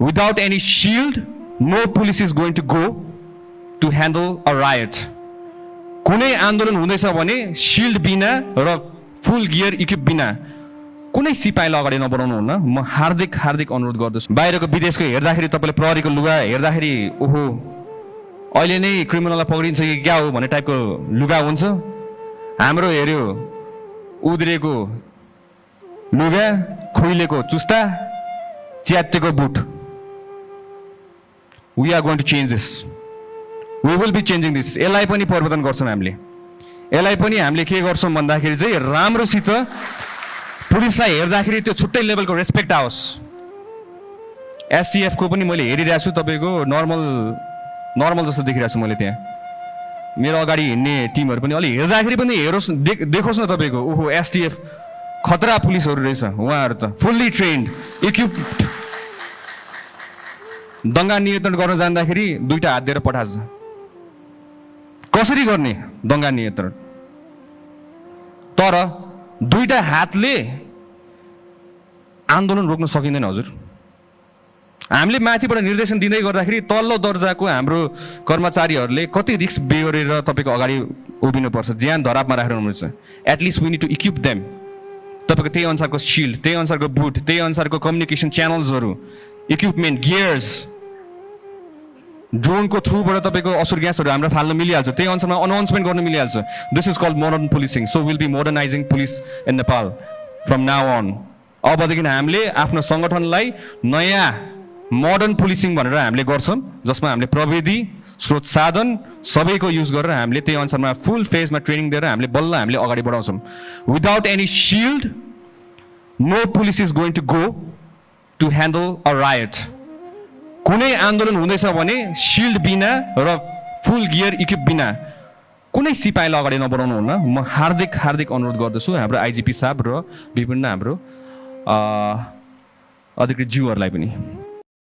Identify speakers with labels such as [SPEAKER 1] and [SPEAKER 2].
[SPEAKER 1] Without any shield, no police is going to go to handle a riot. कुनै आन्दोलन हुँदैछ भने shield बिना र फुल गियर इक्विप बिना कुनै सिपाहीलाई अगाडि नबढाउनु हुन्न। म हार्दिक अनुरोध गर्दछु। बाहिरको विदेशको हेर्दाखेरि तपाईले प्रहरीको लुगा हेर्दाखेरि ओहो अहिले नै क्रिमिनललाई पक्रिन्छ कि क्या हो भन्ने टाइपको लुगा हुन्छ। हाम्रो हेर्यो उद्रेको लुगा, खुइलेको चुस्ता, च्यातेको boot. We are going to change this. We will be changing this. यसलाई पनि परिवर्तन गर्छौँ हामीले। यसलाई पनि हामीले के गर्छौँ भन्दाखेरि चाहिँ राम्रोसित पुलिसलाई हेर्दाखेरि त्यो छुट्टै लेभलको रेस्पेक्ट आओस्। एसटीएफ को पनि मैले हेरिरहेको छु, तपाईँको नर्मल जस्तो देखिरहेको छु मैले त्यहाँ। मेरो अगाडि हिँड्ने टिमहरू पनि अलि हेर्दाखेरि पनि हेरोस् देखोस् न तपाईँको ओहो एसटीएफ खतरा पुलिसहरू रहेछ। उहाँहरू त फुल्ली ट्रेन्ड इक्विप्ड। दंगा नियन्त्रण गर्न जाँदाखेरि दुईटा हात दिएर पठान्छ। कसरी गर्ने दंगा नियन्त्रण? तर दुईटा हातले आन्दोलन रोक्न सकिँदैन हजुर। हामीले माथिबाट निर्देशन दिँदै गर्दाखेरि तल्लो दर्जाको हाम्रो कर्मचारीहरूले कति रिस्क बेहोरेर तपाईको अगाडि उभिनुपर्छ, ज्यान धरापमा राखेर हुनुहुन्छ। At least we need to equip them. तपाईको त्यही अनुसारको शिल्ड, त्यही अनुसारको बुट, त्यही अनुसारको कम्युनिकेसन च्यानल्सहरू, इक्विपमेन्ट, गियर्स, ड्रोनको थ्रुबाट तपाईको असुर ग्यासहरू हाम्रो फाल्न मिलिहाल्छ। त्यही अनुसारमा अनाउन्समेन्ट गर्न मिलिहाल्छ। This is called modern policing. So will be modernising police in Nepal from now on. अबदेखि हामीले आफ्नो संगठनलाई नयाँ मोडर्न पुलिसिङ भनेर हामीले गर्छौँ, जसमा हामीले प्रविधि स्रोत साधन सबैको युज गरेर हामीले त्यही अनुसारमा फुल फेजमा ट्रेनिङ दिएर हामीले बल्ल हामीले अगाडि बढाउँछौँ। Without any shield no police is going to go to handle a riot. कुनै आन्दोलन हुँदैछ भने शिल्ड बिना र फुल गियर इक्विप बिना कुनै सिपाहीलाई अगाडि नबढाउनु हुन्न। म हार्दिक अनुरोध गर्दछु हाम्रो आइजिपी साहब र विभिन्न हाम्रो अधिकृत ज्यूहरूलाई पनि।